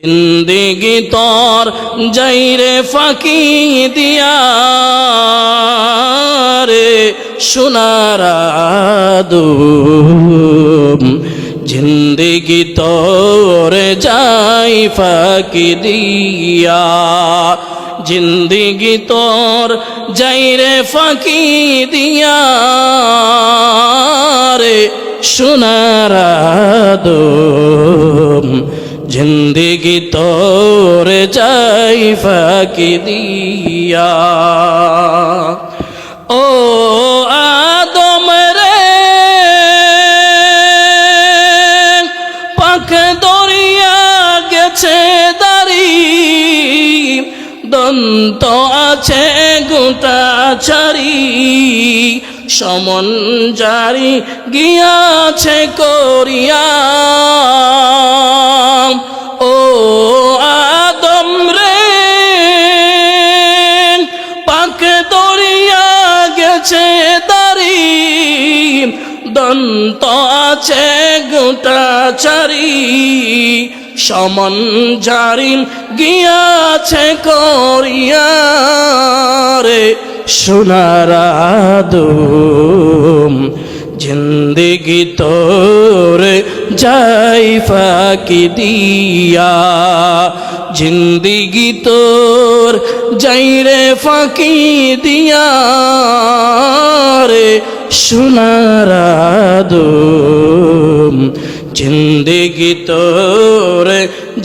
জিন্দেগি তোর যাইরে ফাঁকি দিয়া রে সোনার আদম, জিন্দেগি তোর যাই ফাঁকি দিয়া, জিন্দেগি তোর যাইরে ফাঁকি দিয়া রে সোনার আদম, জিন্দেগি তোর যাই ফাঁকি দিয়া। ও আদম রে পাখ দরিয়া গেছে দাড়ি, দন্ত আছে গোটা ছাড়ি, সমন জারি গিয়াছে করিয়া। ও আদম রে পাক দরিয়া গেছে দাড়ি, দন্ত আছে গোটা ছাড়ি, সমন জারি গিয়াছে করিয়া রে সোনার আদম, জিন্দেগি তোর যাই ফাঁকি দিয়া, জিন্দেগি তোর যাই রে ফাঁকি দিয়া রে সোনার আদম, জিন্দেগি তোর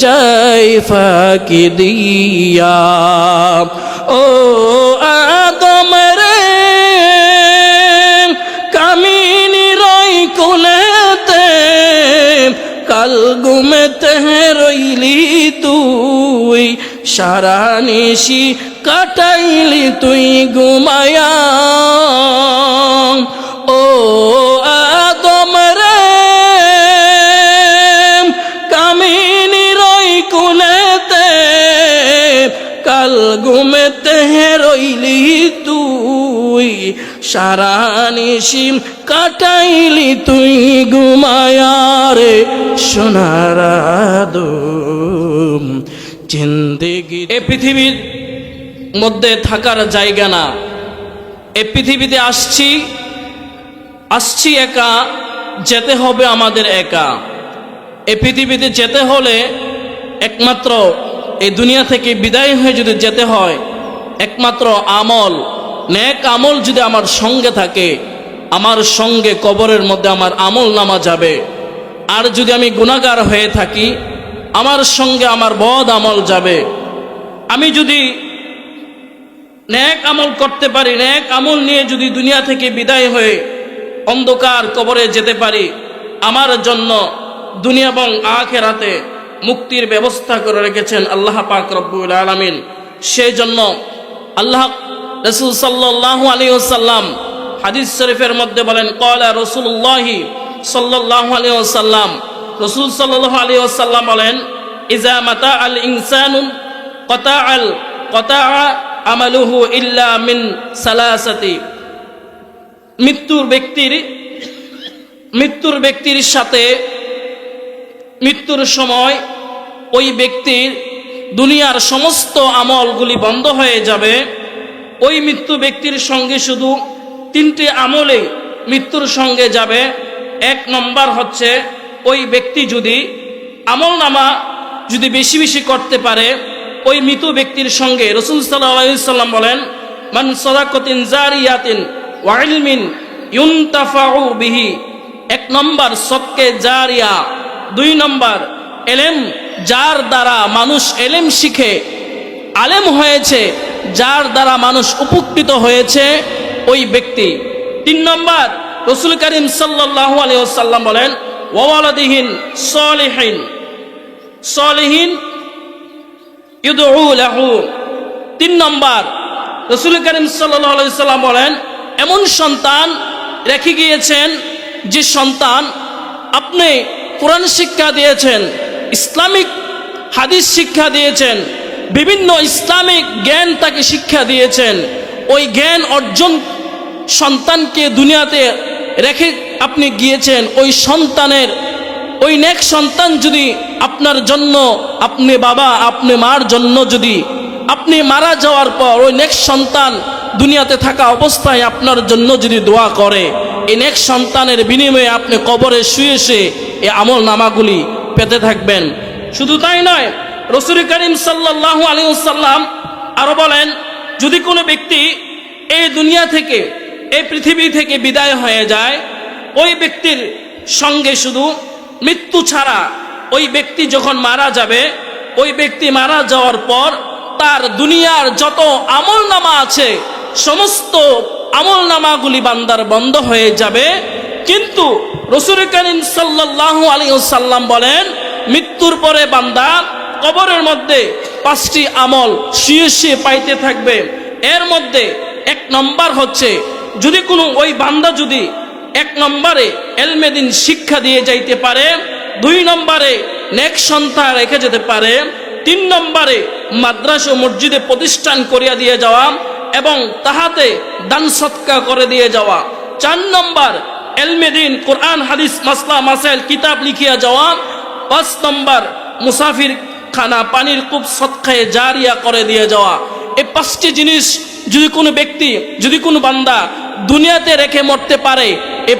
যাই ফাঁকি দিয়া। ও আদম রে কামিনী রই কোলেতে, কাল ঘুমেতে রইলি তুই, সারা নিশি কাটাইলি তুই ঘুমায়া। ও আদম রে কামিনী রই কোলেতে, কাল ঘুমেতে রইলি তুই, সারা নিশি কাটাইলি তুই ঘুমায়া রে সোনার আদম, জিন্দেগি এ পৃথিবীর মধ্যে থাকার জায়গা না। এ পৃথিবীতে আসছি একা, যেতে হবে আমাদের একা। এ পৃথিবীতে যেতে হলে একমাত্র এই দুনিয়া থেকে বিদায় হয়ে যদি যেতে হয়, একমাত্র আমল, নেক আমল যদি আমার সঙ্গে থাকে, আমার সঙ্গে কবরের মধ্যে আমার আমল নামা যাবে। আর যদি আমি গুনাহগার হয়ে থাকি, আমার সঙ্গে আমার বদ আমল যাবে। আমি যদি নেক আমল করতে পারি, নেক আমল নিয়ে যদি দুনিয়া থেকে বিদায় হয়ে অন্ধকার কবরে যেতে পারি, আমার জন্য দুনিয়া এবং আখিরাতে মুক্তির ব্যবস্থা করে রেখেছেন আল্লাহ পাক রব্বুল আলামিন। সেই জন্য আল্লাহ রাসূল সাল্লাল্লাহু আলাইহি ওয়াসাল্লাম হাদিস শরীফের মধ্যে বলেন, ক্বালা রাসূলুল্লাহ সাল্লাল্লাহু আলাইহি ওয়াসাল্লাম, রাসূল সাল্লাল্লাহু আলাইহি ওয়াসাল্লাম বলেন, ইজা মাতা আল ইনসানু ক্বাতাআ আমালুহু ইল্লা মিন সালাসাতি, মৃত্যুর ব্যক্তির সাথে মৃত্যুর সময় ওই ব্যক্তির দুনিয়ার সমস্ত আমলগুলি বন্ধ হয়ে যাবে। ওই মৃত্যু ব্যক্তির সঙ্গে শুধু তিনটি আমলে মৃত্যুর সঙ্গে যাবে। এক নম্বর হচ্ছে ওই ব্যক্তি যদি আমল নামা যদি বেশি বেশি করতে পারে, ওই মৃত ব্যক্তির সঙ্গে রাসূল সাল্লাল্লাহু আলাইহি সাল্লাম বলেন, মান সাদাকাতিন জারিয়াতিন ওয়া ইলমিন ইউনতাফাউ বিহি, এক নম্বর সদকে জারিয়া, দুই নম্বর এলেম, যার দ্বারা মানুষ এলেম শিখে আলেম হয়েছে, যার দ্বারা মানুষ উপকৃত হয়েছে ওই ব্যক্তি। তিন নম্বর রাসূল করিম সাল্লাল্লাহু আলাইহি ওয়াসাল্লাম বলেন, ওয়া ওয়ালাদিহিন সলিহিন ইউদউ লাহু। তিন নম্বর রাসূল করিম সাল্লাল্লাহু আলাইহি ওয়াসাল্লাম বলেন, এমন সন্তান রেখে গিয়েছেন যে সন্তান আপনি কোরআন শিক্ষা দিয়েছেন, ইসলামিক হাদিস শিক্ষা দিয়েছেন, বিভিন্ন ইসলামিক জ্ঞান তাকে শিক্ষা দিয়েছেন। ওই জ্ঞান অর্জন সন্তানকে দুনিয়াতে রেখে আপনি গিয়েছেন, ওই সন্তানের ওই নেক সন্তান যদি আপনার জন্য, আপনি বাবা, আপনি মার জন্য যদি আপনি মারা যাওয়ার পর ওই নেক্সট সন্তান দুনিয়াতে থাকা অবস্থায় আপনার জন্য যদি দোয়া করে, এই নেক্সট সন্তানের বিনিময়ে আপনি কবরে শুয়ে শুয়ে এই আমল নামাগুলি পেতে থাকবেন। শুধু তাই নয়, রাসূল করিম সাল্লাল্লাহু আলাইহি ওয়াসাল্লাম আরো বলেন, যদি কোনো ব্যক্তি এই দুনিয়া থেকে, এই পৃথিবী থেকে বিদায় হয়ে যায়, ওই ব্যক্তির সঙ্গে শুধু মৃত্যু ছাড়া ওই ব্যক্তি যখন মারা যাবে, ওই ব্যক্তি মারা যাওয়ার পর তার দুনিয়ার যত আমল নামা আছে সমস্ত আমল নামাগুলি বান্দার বন্ধ হয়ে যাবে। কিন্তু রাসূল করিম সাল্লাল্লাহু আলাইহি ওয়াসাল্লাম বলেন, মৃত্যুর পরে বান্দা কবরের মধ্যে 5টি আমল শুয়ে শুয়ে পাইতে থাকবে। এর মধ্যে 1 নম্বর হচ্ছে, যদি কোনো ওই বান্দা যদি 1 নম্বরে ইলমে দ্বীন শিক্ষা দিয়ে যাইতে পারে, 2 নম্বরে নেক সন্তান রেখে যেতে পারে, 3 নম্বরে মাদ্রাসা মসজিদে প্রতিষ্ঠান করিয়া দিয়ে যাওয়া এবং তাহাতে দান সৎকা করে দিয়ে যাওয়া, 4 নম্বর ইলমে দ্বীন কোরআন হাদিস মাসলা মাসাইল কিতাব লিখিয়া যাওয়া, 5 নম্বর মুসাফির খানা পানির কূপ সদকায়ে জারিয়া করে দিয়ে যাওয়া। এই 5টি জিনিস যদি কোনো ব্যক্তি, যদি কোনো বান্দা দুনিয়াতে রেখে মরতে পারে, এই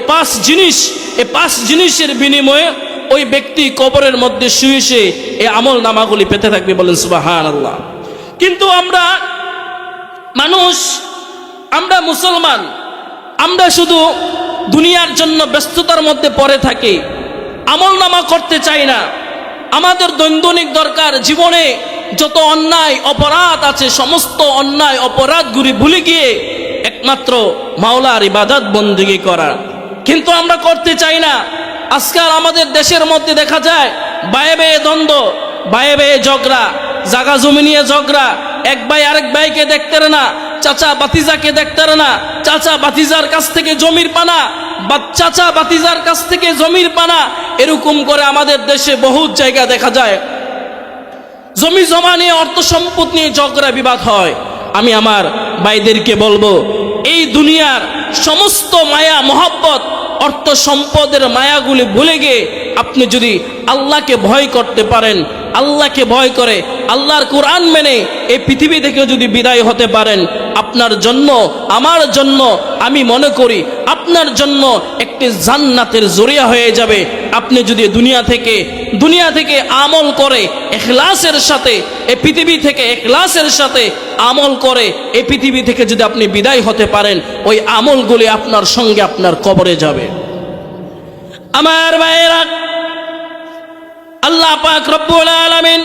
5 জিনিসের বিনিময়ে ওই ব্যক্তি কবরের মধ্যে শুয়ে শুয়ে এই আমল নামাগুলি পেতে থাকবে। বলেন সুবহানাল্লাহ। কিন্তু আমরা মানুষ, আমরা মুসলমান, আমরা শুধু দুনিয়ার জন্য ব্যস্ততার মধ্যে পড়ে থাকি, আমল নামা করতে চাই না। আমাদের দৈনন্দিন দরকার, জীবনে যত অন্যায় অপরাধ আছে সমস্ত অন্যায় অপরাধগুলি ভুলে গিয়ে একমাত্র মাওলার ইবাদত বন্দেগী করা, কিন্তু আমরা করতে চাই না। আজকাল আমাদের দেশের মধ্যে দেখা যায় ভাইয়ে ভাইয়ে দ্বন্দ্ব, ভাইয়ে ভাইয়ে ঝগড়া, জায়গা জমি নিয়ে ঝগড়া, এক ভাই আরেক ভাইকে দেখতে না, চাচা বাতিজাকে দেখতে না, চাচা বাতিজার কাছ থেকে জমির পানা, চাচা বাতিজার কাছ থেকে জমির পানা, এরকম করে আমাদের দেশে বহু জায়গা দেখা যায় জমি জমা নিয়ে, অর্থ সম্পদ নিয়ে ঝগড়া বিবাদ হয়। আমি আমার ভাইদেরকে বলবো, এই দুনিয়ার সমস্ত মায়া মহব্বত, অর্থ সম্পদের মায়াগুলি ভুলে গিয়ে আপনি যদি আল্লাহকে ভয় করতে পারেন, আল্লাহকে ভয় করে আল্লাহর কোরআন মেনে এই পৃথিবী থেকে যদি বিদায় হতে পারেন, আপনার জন্য, আমার জন্য, আমি মনে করি আপনার জন্য একটি জান্নাতের জরিয়া হয়ে যাবে। আপনি যদি দুনিয়া থেকে আমল করে ইখলাসের সাথে এই পৃথিবী থেকে ইখলাসের সাথে আমল করে এই পৃথিবী থেকে যদি আপনি বিদায় হতে পারেন, ওই আমলগুলি আপনার সঙ্গে আপনার কবরে যাবে। আমার ভাইয়েরা, আল্লাহ পাক রব্বুল আলামিন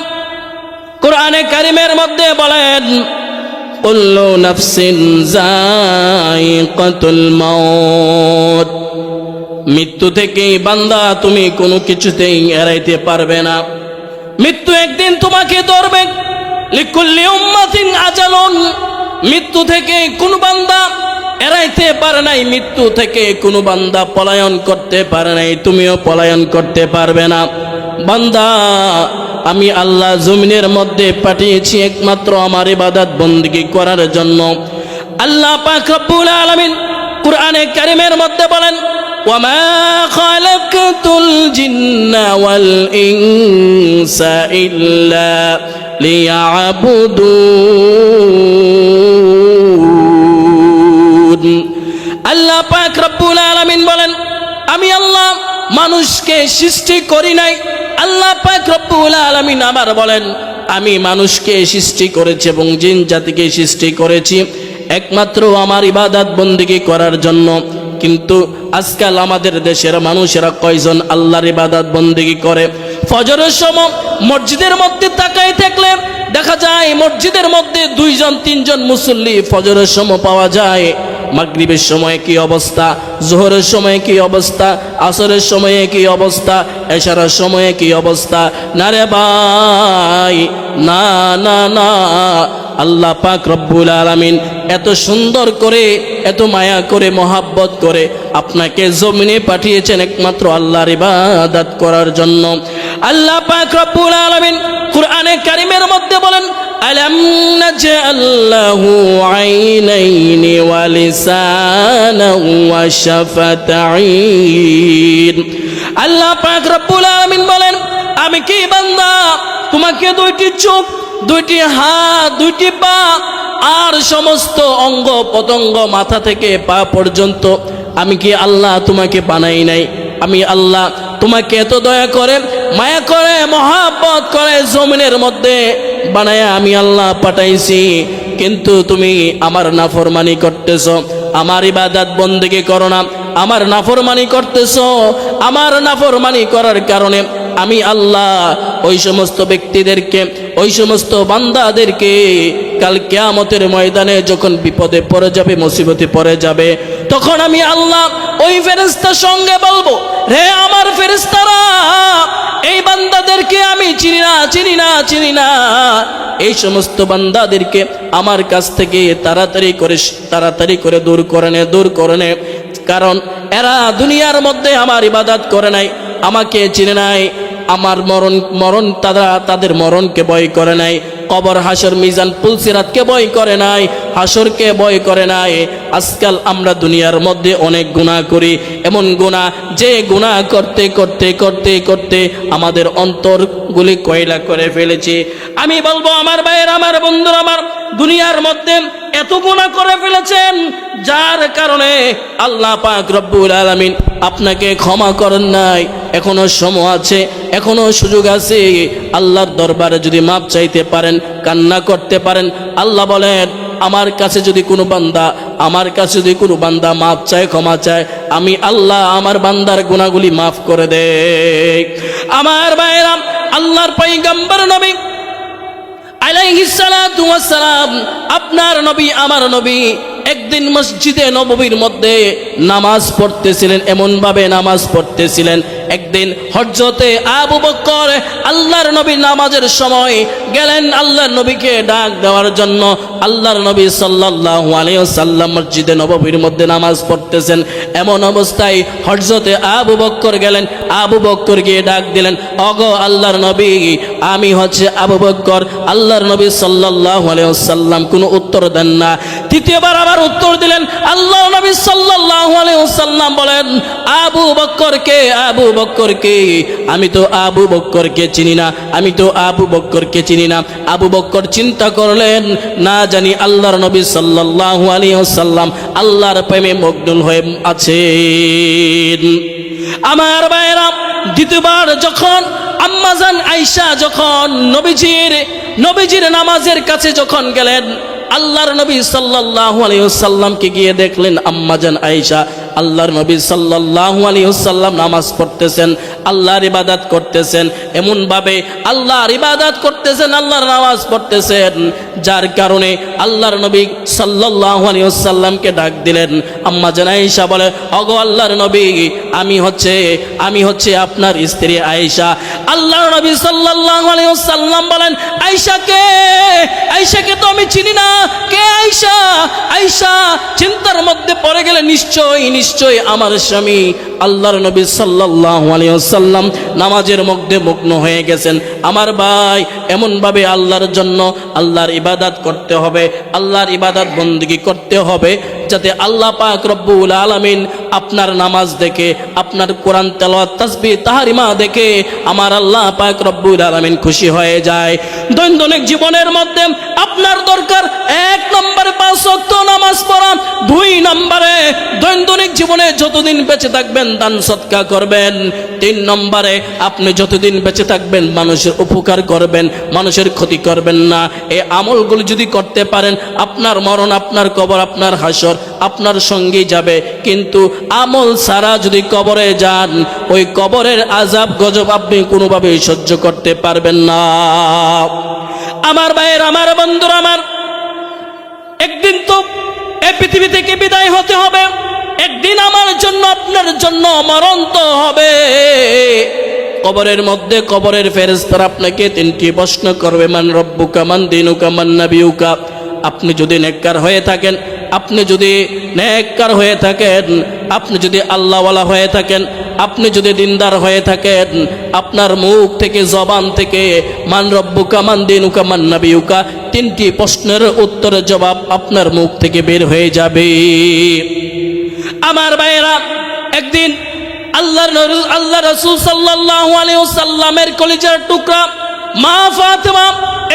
কোরআনে কারীমের মধ্যে বলেন, কুল্লু নাফসিন যায়িকাতুল মাউত, মৃত্যু থেকে বান্দা তুমি কোনো কিছুতেই এড়াইতে পারবে না। মৃত্যু একদিন তোমাকে ধরবে। লিকুল্লি উম্মাতিন আজালুন, মৃত্যু থেকে কোন বান্দা এড়াইতে পারে নাই, মৃত্যু থেকে কোনো বান্দা পলায়ন করতে পারে নাই, তুমিও পলায়ন করতে পারবে না। বান্দা, আমি আল্লাহ জমিনের মধ্যে পাঠিয়েছি একমাত্র আমার ইবাদত বন্দেগী করার জন্য। আল্লাহ পাক রব্বুল আলামিন কোরআনে কারীমের মধ্যে বলেন, ওয়ামা খালাকতুল জিন্না ওয়াল ইনসা ইল্লা লিয়াবুদুন। আল্লাহ পাক রব্বুল আলামিন বলেন, আমি আল্লাহ মানুষকে সৃষ্টি করি নাই। আল্লাহ পাক রব্বুল আলামিন আবার বলেন, আমি মানুষকে সৃষ্টি করেছি এবং জিন জাতিকে সৃষ্টি করেছি একমাত্র আমার ইবাদত বন্দেগী করার জন্য। কিন্তু আজকাল আমাদের দেশের মানুষেরা কয়জন আল্লাহর ইবাদত বন্দেগী করে? ফজরের সময় মসজিদের মধ্যে তাকাই থাকলে দেখা যায় মসজিদের মধ্যে 2-3 মুসল্লি ফজরের সময় পাওয়া যায়। মাগরিবের সময় কি অবস্থা, জোহরের সময় কি অবস্থা, আসরের সময়ে কি অবস্থা, এশারের সময়ে কি অবস্থা? না রে ভাই, না না না। আল্লাহ পাক রব্বুল আলামিন এত সুন্দর করে, এত মায়া করে, মহাব্বত করে আপনাকে জমিনে পাঠিয়েছেন একমাত্র আল্লাহর ইবাদত করার জন্য। আল্লাহ পাক রব্বুল আলামিন কোরআনে কারীমের মধ্যে বলেন, আলাম নাজআল লাহু আইনাইনি ওয়া লিসানান ওয়া শাফাতাইন। আল্লাহ পাক রব্বুল আলামিন বলেন, আমি আমি কি বান্দা তোমাকে দুইটি চোখ, দুইটি হাত, দুইটি পা আর সমস্ত অঙ্গ পতঙ্গ মাথা থেকে পা পর্যন্ত আমি কি আল্লাহ তোমাকে বানাই নাই? আমি আল্লাহ তোমাকে এত দয়া করে, মায়া করে, মহাব্বত করে জমিনের মধ্যে বানায় আমি আল্লাহ পাঠাইছি, কিন্তু তুমি আমার নাফরমানি করতেছো, আমার ইবাদত বন্দেগী করো না, আমার নাফরমানি করতেছো। আমার নাফরমানি করার কারণে আমি আল্লাহ ওই সমস্ত ব্যক্তিদেরকে, ওই সমস্ত বান্দাদেরকে কাল কিয়ামতের ময়দানে যখন বিপদে পড়ে যাবে, মুসিবতে পড়ে যাবে, তখন আমি আল্লাহ ওই ফেরেশতার সঙ্গে বলবো, রে আমার ফেরেশতারা, এই বান্দাদেরকে আমি চিনি না, চিনি না, চিনি না। এই সমস্ত বান্দাদেরকে আমার কাছ থেকে তাড়াতাড়ি করে দূর করে নে, কারণ এরা দুনিয়ার মধ্যে আমার ইবাদত করে নাই, আমাকে চিনে নাই, আমার মরণ তাদের মরণকে ভয় করে নাই, কবর, হাসর, মিজান, পুলসিরাতকে ভয় করে নাই, হাসরকে ভয় করে নাই। আজকাল আমরা দুনিয়ার মধ্যে অনেক গুনাহ করি, এমন গুনাহ যে গুনাহ করতে করতে করতে করতে আমাদের অন্তরগুলি কয়লা করে ফেলেছি। আমি বলবো আমার ভাইয়ের, আমার বন্ধুরা, আমার দুনিয়ার মধ্যে এত গুনাহ করে ফেলেছেন, যার কারণে আল্লাহ পাক রব্বুল আলামিন আপনাকে ক্ষমা করেন নাই। এখনো সময় আছে, এখনো সুযোগ আছে। আল্লাহর দরবারে যদি মাপ চাইতে পারেন, কান্না করতে পারেন, আল্লাহ বলেন আমার কাছে যদি কোনো বান্দা মাপ চায়, ক্ষমা চায়, আমি আল্লাহ আমার বান্দার গুনাহগুলি মাফ করে দেই। আমার ভাইরা, আল্লাহর পয়গম্বর নবী আলাইহিস সালাতু ওয়াস সালাম, আপনার নবী, আমার নবী, একদিন মসজিদে নববীর মধ্যে নামাজ পড়তেছিলেন, এমন ভাবে নামাজ পড়তেছিলেন। একদিন হযরতে আবু বকর আল্লাহর নবী নামাজের সময় গেলেন আল্লাহর নবীকে ডাক দেওয়ার জন্য। আল্লাহর নবী সাল্লাল্লাহু আলাইহি ওয়াসাল্লাম মসজিদে নববীর মধ্যে নামাজ পড়তেছেন, এমন অবস্থায় হযরতে আবু বকর গেলেন। আবু বকর গিয়ে ডাক দিলেন, ওগো আল্লাহর নবী, আমি হচ্ছে আবু বকর। আল্লাহর নবী সাল্লাল্লাহু আলাইহি ওয়াসাল্লাম কোনো উত্তর দেন না। তৃতীয়বার আবার উত্তর দিলেন। আল্লাহর নবী সাল্লাল্লাহু আলাইহি ওয়াসাল্লাম বলেন, আবু বকরকে, আবু বকরকে, আমি তো আবু বকরকে চিনি না, আমি তো আবু বকরকে চিনি না। আবু বকর চিন্তা করলেন, না জানি আল্লাহর নবী সাল্লাল্লাহু আলাইহি ওয়াসাল্লাম আল্লাহর প্রেমে মগ্ন হয়ে আছেন। আমার ভাইরা, দ্বিতীয়বার যখন আম্মাজান আয়েশা যখন নবীজির নামাজের কাছে যখন গেলেন, আল্লাহর নবী সাল্লাল্লাহু আলাইহি ওয়াসাল্লামকে গিয়ে দেখলেন আম্মাজান আয়েশা আল্লাহর নবী সাল্লাল্লাহু আলাইহি ওয়াসাল্লাম নামাজ পড়তেছেন, আল্লাহর ইবাদত করতেছেন, এমন ভাবে আল্লাহর ইবাদত করতেছেন, আল্লাহর নামাজ পড়তেছেন, যার কারণে আল্লাহর নবী সাল্লাল্লাহু আলাইহি ওয়াসাল্লামকে ডাক দিলেন। আম্মাজান আয়েশা বলে, ওগো আল্লাহর নবী, আমি হচ্ছে আপনার স্ত্রী আয়েশা। আল্লাহর নবী সাল্লাল্লাহু আলাইহি ওয়াসাল্লাম বলেন, আয়েশাকে তো আমি চিনি না, কে আয়েশা? আয়েশা চিন্তার মধ্যে পড়ে গেলে, নিশ্চয় আমার স্বামী। আল্লাহর নবী সাল্লাল্লাহু আলাইহি ওয়াসাল্লাম নামাজের মধ্যে মগ্ন হয়ে গেছেন। আমার ভাই, এমন ভাবে আল্লাহর জন্য আল্লাহর ইবাদত করতে হবে, আল্লাহর ইবাদত বন্দেগী করতে হবে, যাতে আল্লাহ পাক রব্বুল আলামিন আপনার নামাজ দেখে, আপনার কোরআন তেলাওয়াত, তাসবিহ, তাহরিমা দেখে আমার আল্লাহ পাক রব্বুল আলামিন খুশি হয়ে যায়। দৈনন্দিন জীবনের মধ্যে আপনার দরকার 1 নম্বরে 5 ওয়াক্ত নামাজ পড়া, 2 নম্বরে দৈনন্দিন জীবনে যতদিন বেঁচে থাকবেন দান সদকা করবেন, 3 নম্বরে আপনি যতদিন বেঁচে থাকবেন মানুষের উপকার করবেন, মানুষের ক্ষতি করবেন না। এই আমলগুলো যদি করতে পারেন, আপনার মরণ, আপনার কবর, আপনার হাসর আপনার সঙ্গে যাবে। কিন্তু আমল ছাড়া যদি কবরে যান, ওই কবরের আযাব গজব আপনি কোনোভাবেই সহ্য করতে পারবেন না। আমার ভাইয়ের, আমার বন্ধুরা, আমার একদিন তো এই পৃথিবী থেকে বিদায় হতে হবে, একদিন আমার জন্য, আপনার জন্য মরণ তো হবে। কবরের মধ্যে কবরের ফেরেশতারা আপনাকে 3টি প্রশ্ন করবে, মান রব্বুকা, মান দীনুকা, মান নাবিয়ুকা। আপনি যদি নেককার হয়ে থাকেন, আপনি যদি আল্লাহওয়ালা হয়ে থাকেন, আপনি যদি দিনদার হয়ে থাকেন, আপনার মুখ থেকে, জবান থেকে মান রব্বুকা, মান দীনুকা, মান নাবিয়ুকা 3টি প্রশ্নের উত্তরের জবাব আপনার মুখ থেকে বের হয়ে যাবে। আমার ভাইয়েরা, একদিন আল্লাহ রাসূল সাল্লাল্লাহু আলাইহি ওয়াসাল্লামের কলিজার টুকরা মা ফাতেমা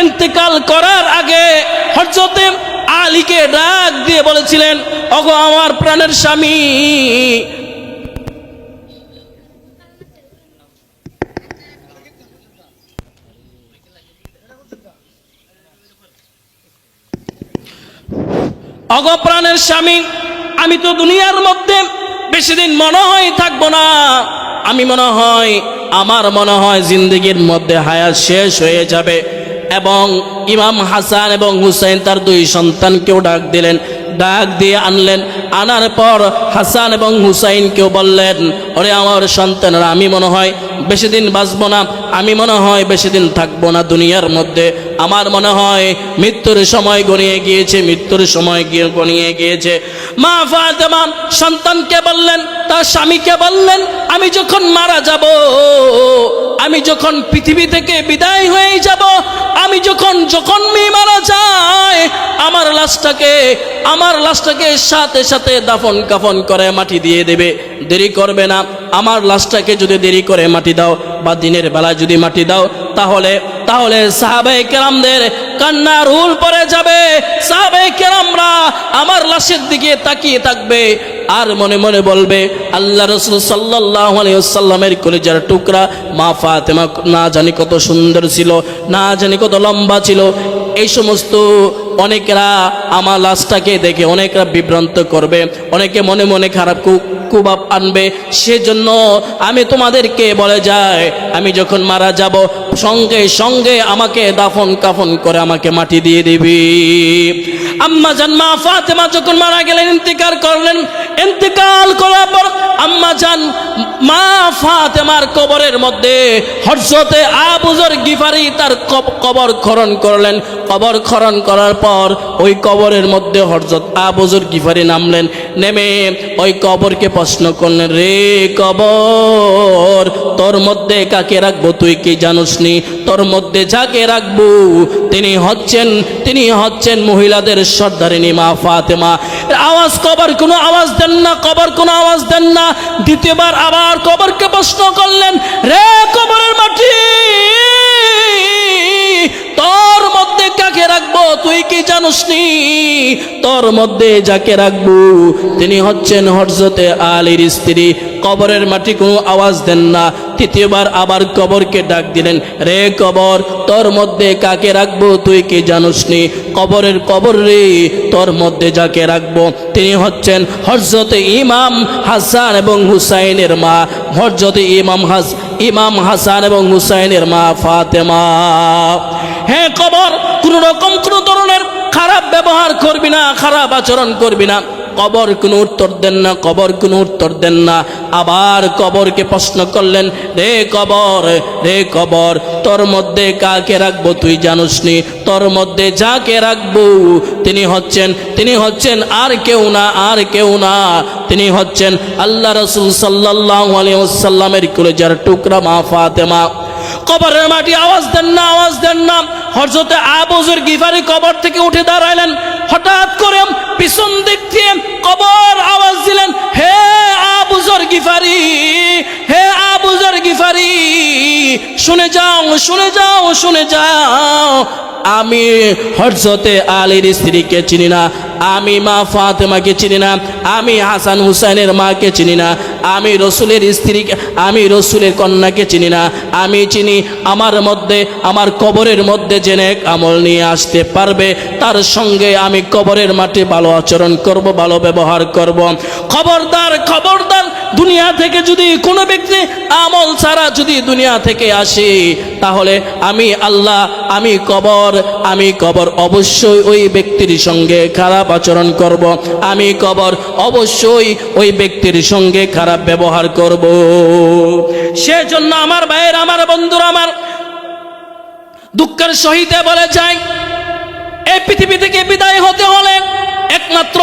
ইন্তেকাল করার আগে হযরতে আলীকে ডাক দিয়ে বলেছিলেন, ওগো আমার প্রাণের স্বামী, ওগো প্রাণের স্বামী, আমি তো দুনিয়ার মধ্যে বেশি দিন মনে হয় থাকবো না। আমার মনে হয় জিন্দেগির মধ্যে হায়াত শেষ হয়ে যাবে। এবং ইমাম হাসান এবং হুসাইন তার দুই সন্তানকেও ডাক দিলেন, ডাক দিয়ে আনলেন। আনার পর হাসান এবং হুসাইনকেও বললেন, ওরে আমার সন্তানরা, আমি মনে হয় বেশি দিন বাঁচবো না, আমি মনে হয় বেশি দিন থাকবো না দুনিয়ার মধ্যে। আমার মনে হয় মৃত্যুর সময় গড়িয়ে গিয়েছে, মৃত্যুর সময় গড়িয়ে গিয়েছে। মা ফাতেমা সন্তানকে বললেন, তার স্বামীকে বললেন, আমি যখন মারা যাব, আমি যখন পৃথিবী থেকে বিদায় হয়ে যাব, আমি যখন মারা যায়, আমার লাশটাকে সাথে সাথে দাফন কাফন করে মাটি দিয়ে দেবে, দেরি করবে না। আমার লাশটাকে যদি দেরি করে মাটি দাও বা দিনের বেলা যদি মাটি দাও, তাহলে সাহাবায়ে কেরামদের কান্নার হুল পড়ে যাবে। সাহাবায়ে কেরামরা আমার লাশের দিকে তাকিয়ে থাকবে আর মনে মনে বলবে, আল্লাহ রাসূল সাল্লাল্লাহু আলাইহি ওয়াসাল্লামের কলিজার টুকরা মা ফাতেমা না জানি কত সুন্দর ছিল, না জানি কত লম্বা ছিল। এই সমস্ত অনেকেরা আমার লাশটাকে দেখে অনেকরা বিভ্রান্ত করবে, অনেকে মনে মনে খারাপ কুবাব আনবে। সেজন্য আমি তোমাদেরকে বলে যাই, আমি যখন মারা যাব, সঙ্গে সঙ্গে আমাকে দাফন কাফন করে আমাকে মাটি দিয়ে দিবি। আম্মা জান মা ফাতেমা যখন মারা গেলেন, ইন্তেকাল করার পর আম্মা জান মা ফাতেমার কবরের মধ্যে হযরতে আবু যর গিফারি তার কবর খনন করলেন। কবর খনন করার পর ওই কবরের মধ্যে হযরত আবু যর গিফারি নামলেন। নেমে ওই কবরকে প্রশ্ন করলেন, রে কবর, তোর মধ্যে কাকে রাখবো তুই কি জানোস নি? তোর মধ্যে যাকে রাখবো তিনি হচ্ছেন মহিলাদের সর্দারিনী মা ফাতেমা। কবর কোনো আওয়াজ দেন না, কবর কোনো আওয়াজ দেন না। দ্বিতীয়বার আবার কবরকে প্রশ্ন করলেন, রে কবরের মাটি, তোর মধ্যে কাকে রাখবো তুই কি জানোস নি? তোর মধ্যে যাকে রাখবো তিনি হচ্ছেন হযরতে আলীর স্ত্রী। কবরের মাটি কোনো আওয়াজ দেন না। তৃতীয়বার আবার কবরকে ডাক দিলেন, রে কবর, তোর মধ্যে কাকে রাখবো তুই কি জানোস নি? কবর রে, তোর মধ্যে যাকে রাখবো তিনি হচ্ছেন হযরতে ইমাম হাসান এবং হুসাইনের মা, হযরতে ইমাম হাসান এবং হুসাইনের মা ফাতেমা। হ্যাঁ কবর, কোন রকম কোন ধরনের খারাপ ব্যবহার করবি না, খারাপ আচরণ করবি না। কবর কোনো উত্তর দেন না। আবার কবরকে প্রশ্ন করলেন, রে কবর, তোর মধ্যে কাকে রাখবো তুই জানোস নি? তোর মধ্যে যাকে রাখবো তিনি হচ্ছেন আর কেউ না, তিনি হচ্ছেন আল্লাহ রাসূল সাল্লাল্লাহু আলাইহি ওয়াসাল্লামের কলিজার টুকরা মা ফাতেমা। কবরের মাটি আওয়াজ দেন না। হযরতে আবু যর গিফারি কবর থেকে উঠে দাঁড়ালেন। হঠাৎ করে পিছন দিক থেকে কবর আওয়াজ দিলেন, হে আবু যর গিফারি, শুনে যাও, আমি হযরতে আলীর স্ত্রীকে চিনি না, আমি মা ফাতেমাকে চিনি না, আমি হাসান হুসাইনের মাকে চিনি না, আমি রসুলের কন্যাকে চিনি না। আমি চিনি আমার কবরের মধ্যে যে নেক আমল নিয়ে আসতে পারবে তার সঙ্গে আমি কবরের মাঠে ভালো আচরণ করব, ভালো ব্যবহার করব। খবরদার, দুনিয়া থেকে যদি কোনো ব্যক্তি আমল ছাড়া যদি দুনিয়া থেকে আসে, তাহলে আমি কবর অবশ্যই ওই ব্যক্তির সঙ্গে খারাপ আচরণ করব। আমি কবর অবশ্যই ওই ব্যক্তির সঙ্গে খারাপ ব্যবহার করব। সেজন্য আমার ভাইয়ের, আমার বন্ধুরা, আমার দুঃখের সহিতে বলে যায়, এই পৃথিবী থেকে বিদায় হতে হলে একমাত্র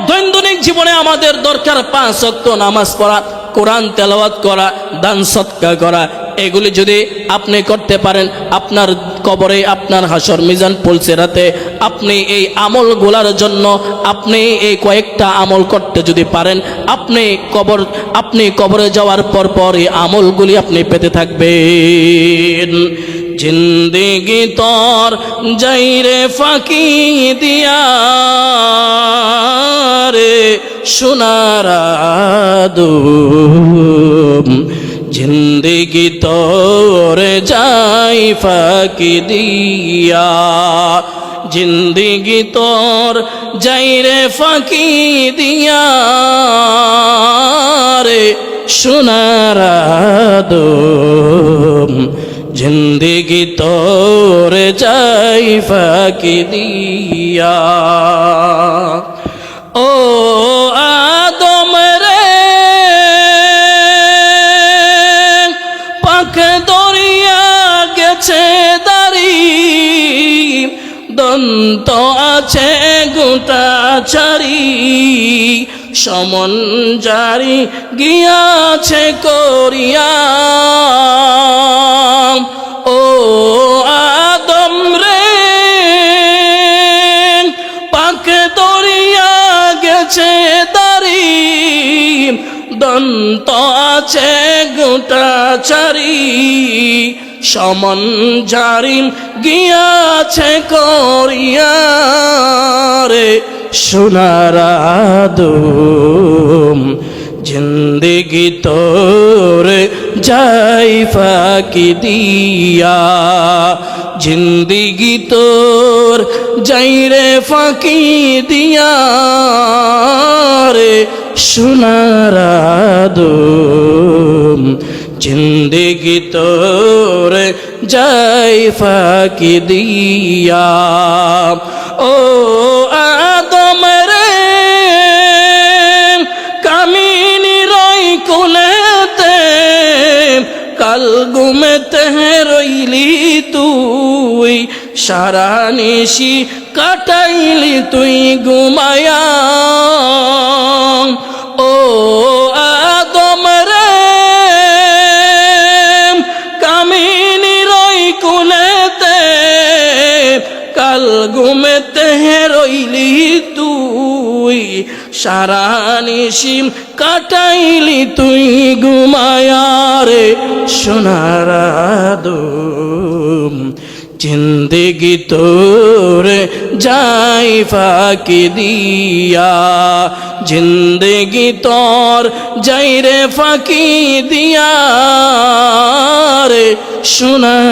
দৈনন্দিন জীবনে আমাদের দরকার 5 ওয়াক্ত নামাজ পড়া, কোরআন তেলাওয়াত করা, দান সদকা করা। এগুলি যদি আপনি করতে পারেন, আপনার কবরে আপনার হাসর মিজান পুলসিরাতে আপনি এই আমলগুলার জন্য আপনি এই কয়েকটা আমল করতে যদি পারেন, আপনি কবরে যাওয়ার পর এই আমলগুলি আপনি পেতে থাকবেন। জিন্দেগি তোর যাইরে ফাঁকি দিয়া রে সোনার আদম, জিন্দেগি তোর যাই ফাঁকি দিয়া, জিন্দেগি তোর যাইরে ফাঁকি দিয়া রে সোনার আদম, জিন্দেগি তোর যাই ফাঁকি দিয়া। ও আদম রে পাখ দরিয়া গেছে দাড়ি, দন্ত আছে গোটা চারি, সমন জারি গিয়াছে করিয়া। ও আদম রে পাক দরিয়া গেছে দাড়ি, দন্ত আছে গোটা চারি, সমন জারি গিয়াছে করিয়া রে সোনার আদম, জিন্দেগি তোর যাই ফাঁকি দিয়া, জিন্দেগি তোর যাই রে ফাঁকি দিয়া রে সোনার আদম, জিন্দেগি তোর যাই ফাঁকি দিয়া। ও আদম রে কামিনী রই কোলেতে, কাল ঘুমেতে রইলি তুই, সারা নিশি কাটাইলি তুই ঘুমায়া। ও আদম রে কামিনী রই কোলেতে, কাল ঘুমেতে রইলি তুই, সারা নিশি কাটাইলি তুই ঘুমায়া রে সোনার আদম, জিন্দেগি তোর যাই ফাঁকি দিয়া, জিন্দেগি তোর যাই রে ফাঁকি দিয়া রে সোনার